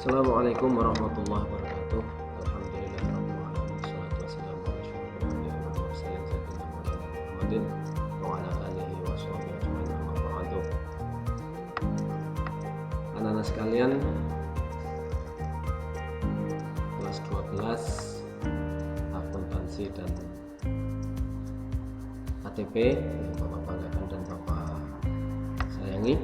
Assalamualaikum warahmatullahi wabarakatuh. Alhamdulillahirabbil alamin. Wassalatu wassalamu ala asyrofil anbiya'i wal mursalin sayyidina Muhammadin wa ala alihi washabihi ajmain amma ba'du. Anak-anak sekalian, kelas 12 akuntansi dan ATP yang Bapak banggakan dan Bapak sayangi.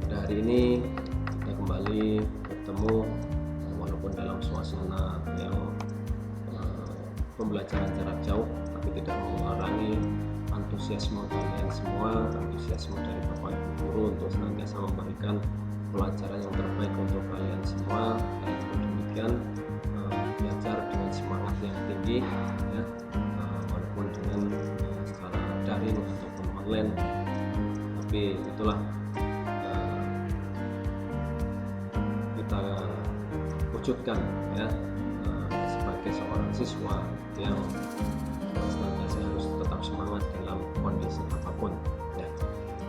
Pada hari ini kita kembali bertemu walaupun dalam suasana yang pembelajaran jarak jauh, tapi tidak mengurangi antusiasme kalian semua, antusiasme dari Bapak Ibu guru untuk senantiasa memberikan pelajaran yang terbaik untuk kalian semua. Dan demikian belajar dengan semangat yang tinggi, ya, walaupun dengan secara daring ataupun online, tapi itulah kita wujudkan, ya, sebagai seorang siswa yang senantiasa harus tetap semangat dalam kondisi apapun, ya.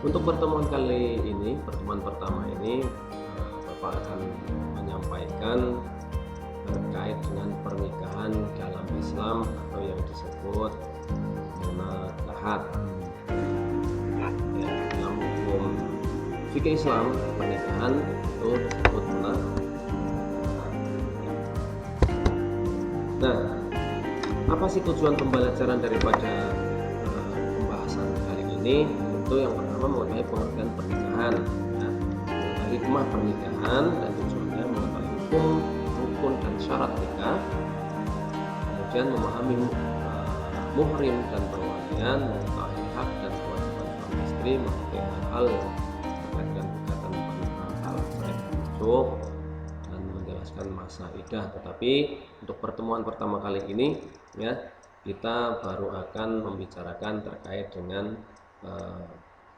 Untuk pertemuan kali ini, pertemuan pertama ini, Bapak akan menyampaikan terkait dengan pernikahan dalam Islam atau yang disebut munakahat. Ya, dalam hukum fikih Islam, pernikahan itu disebut munakahat. Nah, apa sih tujuan pembelajaran daripada pembahasan kali ini? Itu yang pertama mengenai pengertian pernikahan, ya, mengenai hikmah pernikahan dan tujuannya, mengenai hukum, rukun dan syarat nikah, kemudian memahami muhrim dan perwalian, mengetahui hak dan kewajiban suami istri, mengerti hal-hal yang terkait dengan kegiatan pernikahan, hal baik wujub dan menjelaskan masa idah. Tetapi untuk pertemuan pertama kali ini, ya, kita baru akan membicarakan terkait dengan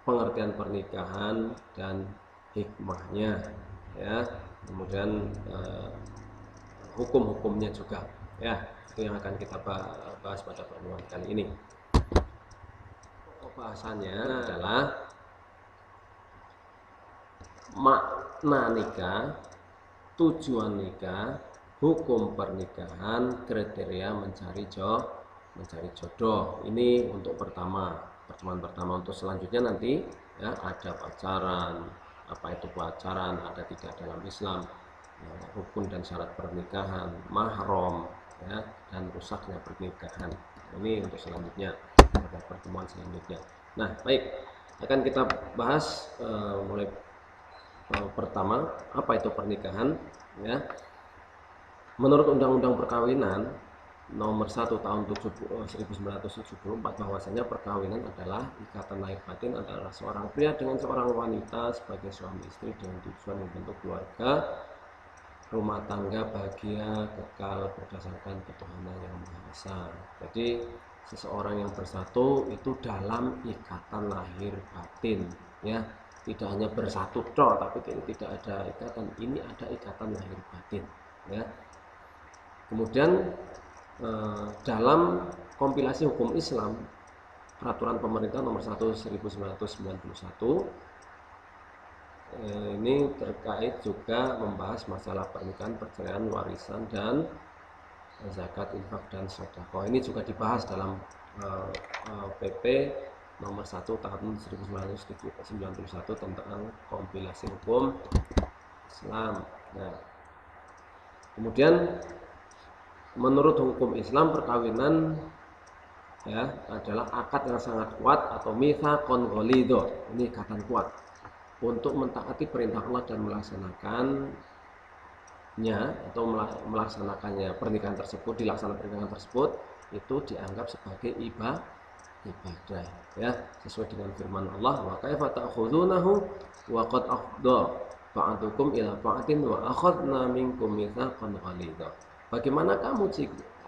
pengertian pernikahan dan hikmahnya, ya, kemudian hukum-hukumnya juga, ya, itu yang akan kita bahas pada pertemuan kali ini. Bahasannya adalah makna nikah, tujuan nikah, hukum pernikahan, kriteria mencari jodoh. Ini untuk pertemuan pertama. Untuk selanjutnya nanti, ya, ada pacaran, apa itu pacaran, ada tidak dalam Islam, rukun dan syarat pernikahan, mahram, ya, dan rusaknya pernikahan. Ini untuk selanjutnya, pada pertemuan selanjutnya. Nah, baik, akan kita bahas mulai pertama, apa itu pernikahan, ya. Menurut Undang-Undang Perkawinan Nomor 1 Tahun 1974, bahwasanya perkawinan adalah ikatan lahir batin antara seorang pria dengan seorang wanita sebagai suami istri dengan tujuan membentuk keluarga, rumah tangga bahagia, kekal berdasarkan ketuhanan yang Maha Esa. Jadi seseorang yang bersatu itu dalam ikatan lahir batin, ya, tidak hanya bersatu toh, tapi tidak ada ikatan, ini ada ikatan lahir batin, ya. Kemudian dalam kompilasi hukum Islam, peraturan pemerintah nomor 1 1991, ini terkait juga membahas masalah pernikahan, perceraian, warisan, dan zakat, infak, dan sedekah. Ini juga dibahas dalam PP nomor 1 tahun 1991 tentang kompilasi hukum Islam. Nah, kemudian menurut hukum Islam, perkawinan, ya, adalah akad yang sangat kuat atau mitsaqon ghalidho. Ini ikatan kuat untuk mentaati perintah Allah dan melaksanakannya atau melaksanakannya pernikahan tersebut, dilaksanakan pernikahan tersebut itu dianggap sebagai ibadah, ya, sesuai dengan firman Allah, wa kaifa ta'khudunahu wa qad afdha ba'dukum ila ba'din wa akhadna minkum mitsaqan ghalidha. Bagaimana kamu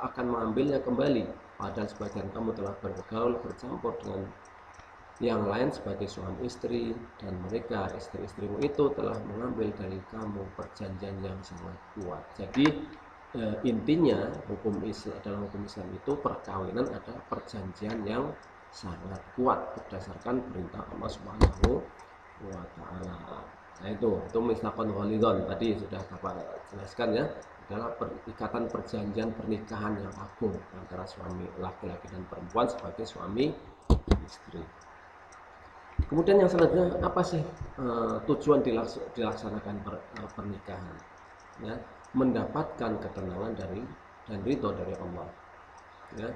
akan mengambilnya kembali, padahal sebagian kamu telah bergaul, bercampur dengan yang lain sebagai suami istri, dan mereka, istri-istrimu itu, telah mengambil dari kamu perjanjian yang sangat kuat. Jadi intinya dalam hukum Islam itu perkawinan adalah perjanjian yang sangat kuat berdasarkan perintah Allah Subhanahu wa Ta'ala. Nah itu misakon ghalidhon tadi sudah Bapak jelaskan ya, adalah ikatan perjanjian pernikahan yang agung antara suami laki-laki dan perempuan sebagai suami istri. Kemudian yang selanjutnya apa sih tujuan dilaksanakan pernikahan? Ya, mendapatkan ketenangan dan ridho dari Allah. Ya,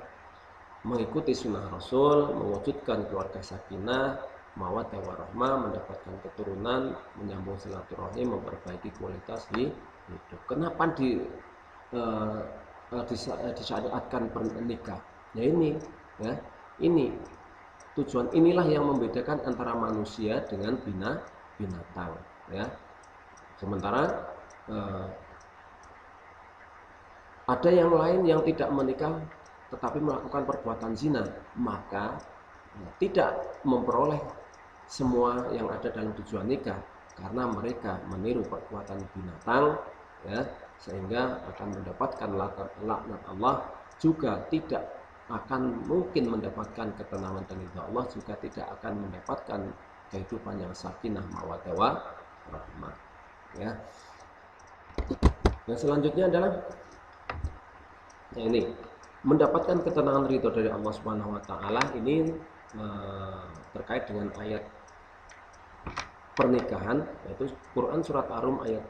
mengikuti sunnah Rasul, mewujudkan keluarga sakinah, mawaddah warahmah, mendapatkan keturunan, menyambung silaturahim, memperbaiki kualitas hidup. Kenapa disyariatkan pernikah? Ya ini, ya ini tujuan inilah yang membedakan antara manusia dengan binatang. Ya, sementara ada yang lain yang tidak menikah tetapi melakukan perbuatan zina, maka tidak memperoleh semua yang ada dalam tujuan nikah karena mereka meniru perbuatan binatang, ya, sehingga akan mendapatkan laknat Allah, juga tidak akan mungkin mendapatkan ketenangan dan ridha Allah, juga tidak akan mendapatkan kehidupan yang sakinah mawaddah warahmah. Ya. Yang selanjutnya adalah ini mendapatkan ketenangan ridho dari Allah Subhanahu wa taala. Ini terkait dengan ayat pernikahan, yaitu Quran surat Ar-Rum ayat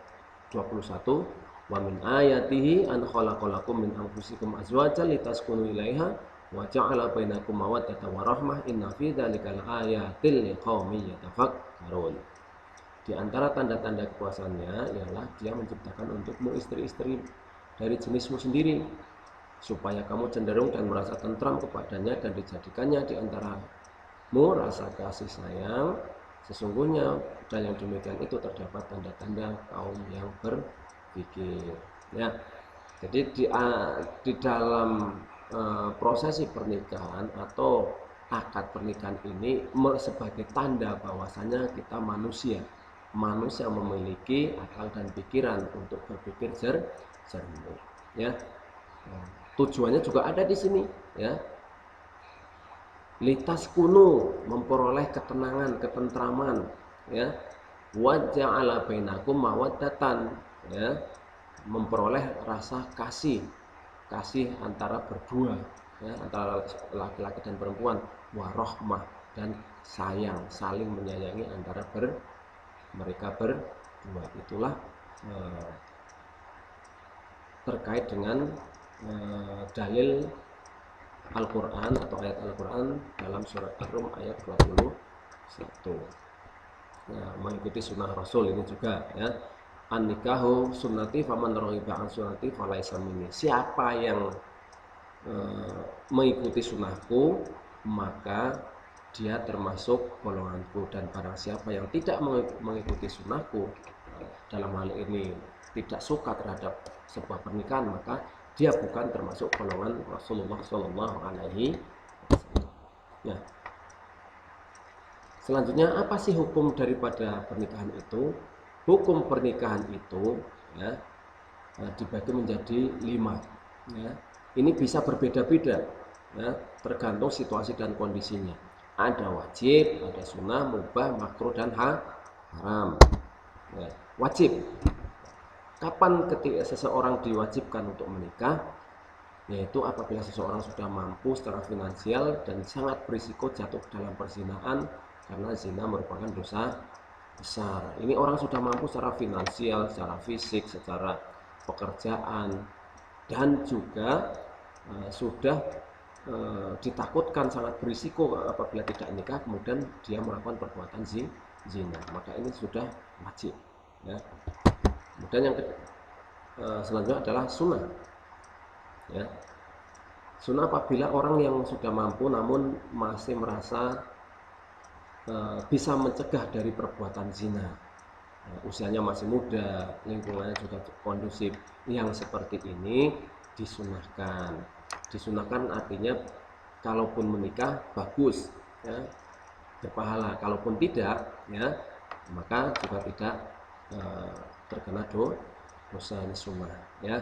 21, wa min ayatihi an khalaqalakum min anfusikum azwajan litaskunu ilaiha wa ja'ala bainakum mawaddatan wa rahmah inna fi dzalika laayatil liqaumin yatafakkarun. Di antara tanda-tanda kekuasaannya ialah Dia menciptakan untukmu istri-istri dari jenismu sendiri, supaya kamu cenderung dan merasa tentram kepadanya, dan dijadikannya di antaramu rasa kasih sayang. Sesungguhnya dan yang demikian itu terdapat tanda-tanda kaum yang berpikir. Ya, jadi di dalam prosesi pernikahan atau akad pernikahan ini sebagai tanda bahwasanya kita manusia memiliki akal dan pikiran untuk berpikir jernih. Ya. Tujuannya juga ada di sini, ya. Litas kuno, memperoleh ketenangan, ketentraman, ya. Wa ja'ala bainakum mawaddatan, ya. Memperoleh rasa kasih antara berdua, ya, antara laki-laki dan perempuan, warahmah, dan sayang, saling menyayangi antara mereka berdua. Itulah terkait dengan dalil Al-Quran atau ayat Al-Quran dalam surat Ar-Rum ayat 21. Nah, mengikuti sunnah Rasul ini juga, ya. An-nikahu sunnati faman raghiba an sunnati falaisa minni. Siapa yang mengikuti sunnahku maka dia termasuk golonganku, dan barang siapa yang tidak mengikuti sunnahku, dalam hal ini tidak suka terhadap sebuah pernikahan, maka dia bukan termasuk golongan Rasulullah Shallallahu Alaihi Wasallam. Ya. Selanjutnya, apa sih hukum daripada pernikahan itu? Hukum pernikahan itu, ya, dibagi menjadi 5. Ya. Ini bisa berbeda-beda, ya, tergantung situasi dan kondisinya. Ada wajib, ada sunnah, mubah, makruh, dan haram. Ya. Wajib. Kapan ketika seseorang diwajibkan untuk menikah? Yaitu apabila seseorang sudah mampu secara finansial dan sangat berisiko jatuh dalam perzinahan, karena zina merupakan dosa besar. Ini orang sudah mampu secara finansial, secara fisik, secara pekerjaan, dan juga sudah ditakutkan sangat berisiko apabila tidak nikah, kemudian dia melakukan perbuatan zina, maka ini sudah wajib, ya. Kemudian yang selanjutnya adalah sunnah, ya. Sunnah apabila orang yang sudah mampu namun masih merasa bisa mencegah dari perbuatan zina, usianya masih muda, lingkungannya juga kondusif, yang seperti ini disunahkan. Disunahkan artinya kalaupun menikah bagus, ya, berpahala. Kalaupun tidak, ya, maka juga tidak terkena dosa sunnah, ya.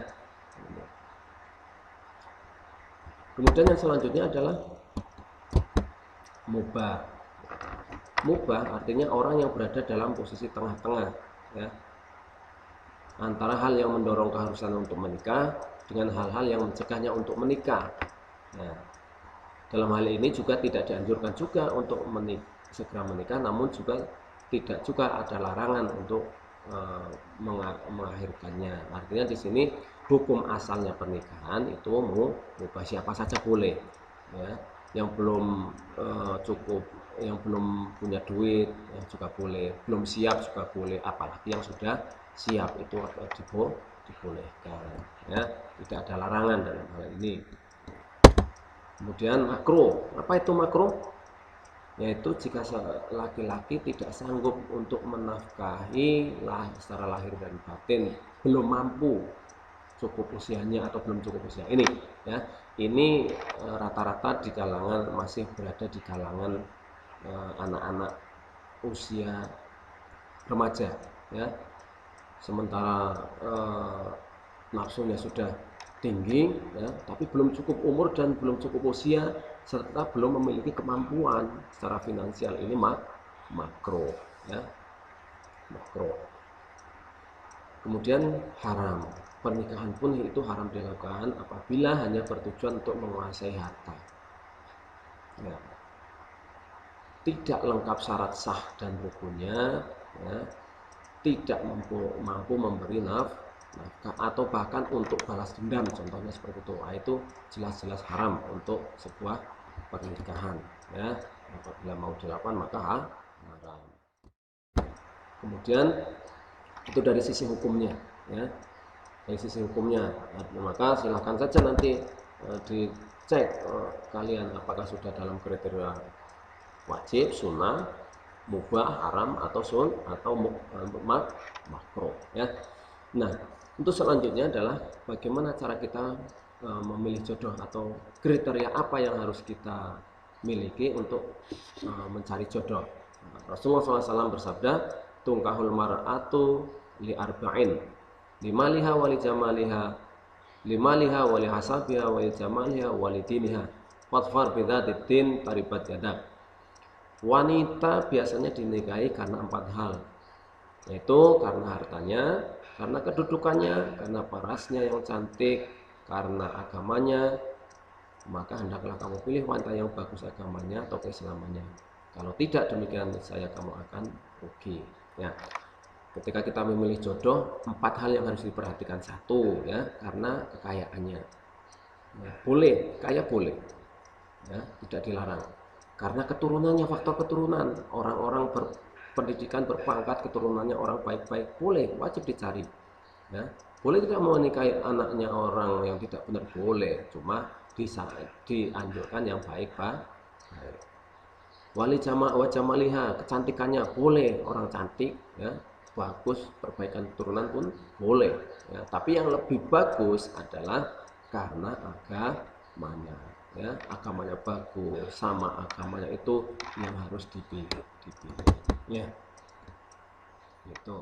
Kemudian yang selanjutnya adalah mubah. Mubah artinya orang yang berada dalam posisi tengah-tengah, ya, antara hal yang mendorong keharusan untuk menikah dengan hal-hal yang mencegahnya untuk menikah. Nah, dalam hal ini juga tidak dianjurkan juga untuk segera menikah, namun juga tidak juga ada larangan untuk mengakhirkannya. Artinya di sini hukum asalnya pernikahan itu mubah, siapa saja boleh, ya. Yang belum cukup, yang belum punya duit yang juga boleh, belum siap juga boleh, apalagi yang sudah siap itu dibolehkan, ya. Tidak ada larangan dalam hal ini. Kemudian makruh, apa itu makruh? Yaitu jika laki-laki tidak sanggup untuk menafkahi secara lahir dan batin, belum mampu, cukup usianya atau belum cukup usia ini, ya. Ini rata-rata di kalangan, masih berada di kalangan anak-anak usia remaja, ya. Sementara nafsunya sudah tinggi, ya, tapi belum cukup umur dan belum cukup usia serta belum memiliki kemampuan secara finansial, ini makro, ya, makro. Kemudian haram, pernikahan pun itu haram dilakukan apabila hanya bertujuan untuk menguasai harta, ya. Tidak lengkap syarat sah dan rukunnya, ya. Tidak mampu memberi nafkah atau bahkan untuk balas dendam, contohnya seperti itu. Nah, itu jelas-jelas haram untuk sebuah pernikahan, ya. Apabila mau dilakukan maka haram. Kemudian itu dari sisi hukumnya, ya. Dari sisi hukumnya, maka silahkan saja nanti dicek kalian apakah sudah dalam kriteria wajib, sunnah, mubah, haram, atau makruh, ya. Nah, untuk selanjutnya adalah bagaimana cara kita memilih jodoh atau kriteria apa yang harus kita miliki untuk mencari jodoh. Rasulullah SAW bersabda, tungkahul mar'atu li arba'in, limaliha wali jamaliha, limaliha wali hasabiha wali jamaliha wali diniha, fatfar bidzatid din taribat yadak. Wanita biasanya dinikahi karena 4 hal, yaitu karena hartanya, karena kedudukannya, karena parasnya yang cantik, karena agamanya. Maka hendaklah kamu pilih wanita yang bagus agamanya atau keislamannya. Kalau tidak demikian, saya kamu akan rugi, ya. Ketika kita memilih jodoh, 4 hal yang harus diperhatikan. Satu, ya, karena kekayaannya, ya, boleh kaya, boleh, ya, tidak dilarang. Karena keturunannya, faktor keturunan, orang-orang berpendidikan, berpangkat, keturunannya orang baik-baik, boleh, wajib dicari, ya. Boleh tidak mau menikahi anaknya orang yang tidak benar, boleh, cuma dianjurkan yang baik, Pak. Wali jamaliha, kecantikannya boleh, orang cantik, ya, bagus, perbaikan keturunan pun boleh, ya. Tapi yang lebih bagus adalah karena agamanya, ya, agamanya bagus, sama agamanya itu yang harus dipilih, ya, itu.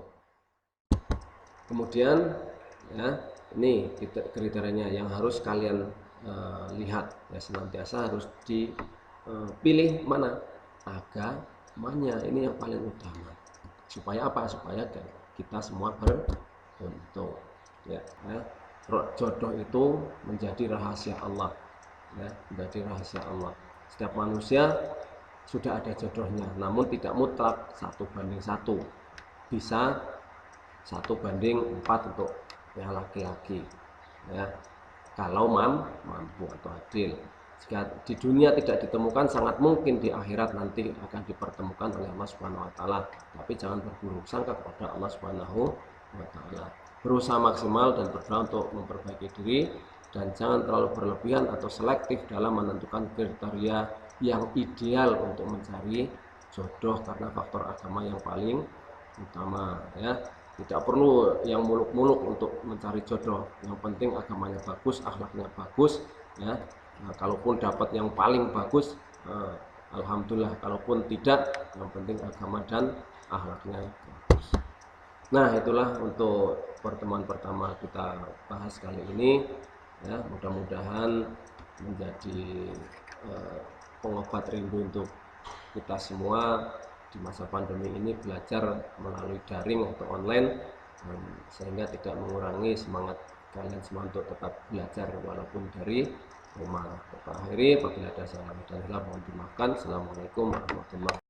Kemudian, ya, ini kriterianya yang harus kalian lihat, ya, senantiasa harus dipilih mana agamanya, ini yang paling utama. Supaya apa? Supaya kita semua beruntung, ya, ya. Jodoh itu menjadi rahasia Allah, ya, menjadi rahasia Allah. Setiap manusia sudah ada jodohnya, namun tidak mutlak 1:1, bisa 1:4 untuk yang laki-laki, ya, kalau mampu atau adil. Jika di dunia tidak ditemukan, sangat mungkin di akhirat nanti akan dipertemukan oleh Allah Subhanahu wa taala. Tapi jangan berburuk sangka kepada Allah Subhanahu wa taala. Berusaha maksimal dan berdoa untuk memperbaiki diri, dan jangan terlalu berlebihan atau selektif dalam menentukan kriteria yang ideal untuk mencari jodoh, karena faktor agama yang paling utama, ya. Tidak perlu yang muluk-muluk untuk mencari jodoh, yang penting agamanya bagus, akhlaknya bagus, ya. Nah, kalaupun dapat yang paling bagus, alhamdulillah. Kalaupun tidak, yang penting agama dan akhlaknya bagus. Nah, itulah untuk pertemuan pertama kita bahas kali ini, ya. Mudah-mudahan menjadi pengobat rindu untuk kita semua, di masa pandemi ini belajar melalui daring atau online, sehingga tidak mengurangi semangat kalian semua untuk tetap belajar walaupun dari rumah. Akhiri, apabila ada salah dan salah mohon dimaafkan. Assalamualaikum warahmatullahi wabarakatuh.